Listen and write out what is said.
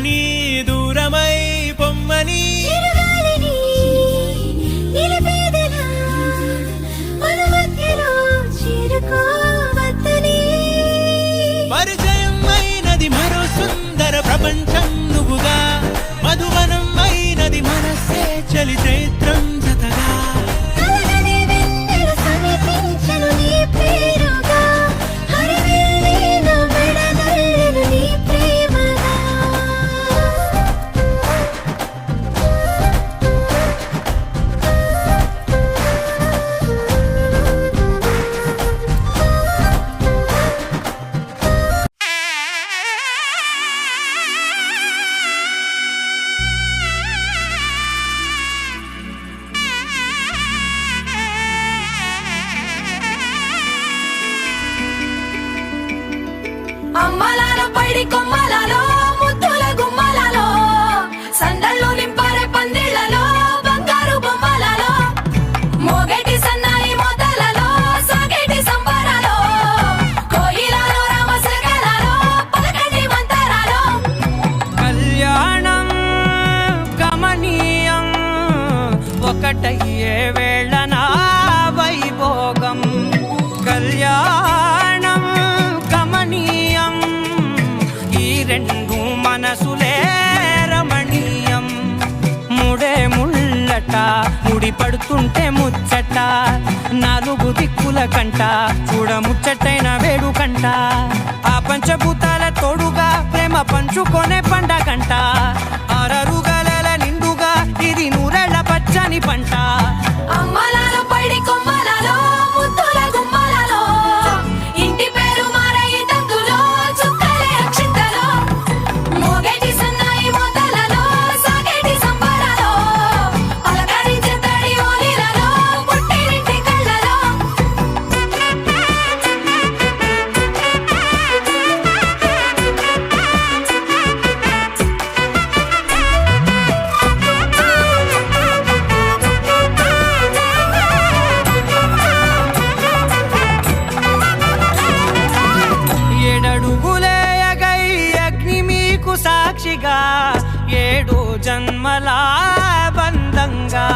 చేరని దూరమై పొమ్మని పరిచయం అయినది మరో సుందర ప్రపంచం నువ్వుగా మధువనం అయినది మనస్సే చలి చైత్రం జతగా అమ్మలాల పైడి కొమ్మలలో ముద్దుల గుమ్మలలో సందళ్ళు నింపరే పందిళ్లలో బంగారు బొమ్మలలో మోగేటి సన్నాయి మోతలలో సాగేటి సంబరాలో కోయిలలో రామశకలలో పలకటి మంతరాలో కళ్యాణం గమనీయం ఒకటయ్యే వేళ నా వైభోగం కళ్యాణం గమనీయం ఈ రెండు మనసులే రమణీయం ముడే ముళ్ళట ముడి పడుతుంటే ముచ్చట నాలుగు దిక్కుల కంట చూడ ముచ్చటైన వేడుకంట ఆ పంచభూతాల తోడుగా ప్రేమ పంచుకొనే పండగంట ఆరరుగల నిండుగా ఇది నూరెళ్ళ పచ్చని పంట అమ్మలాల పైడి కొమ్మలలో ముద్దుల గుమ్మలలో ఇంటి పేరు మారయి తందులో చుక్కలే అక్షింతలో మోగేటి సన్నాయి మోతలలో సాగేటి సంబరాలో పలకరించే తడి ఓలిలలో పుట్టినింటి కళ్ళలో ఏడడుగులే ఎగై అగ్ని మీకు సాక్షిగా ఏడు జన్మల బంధంగా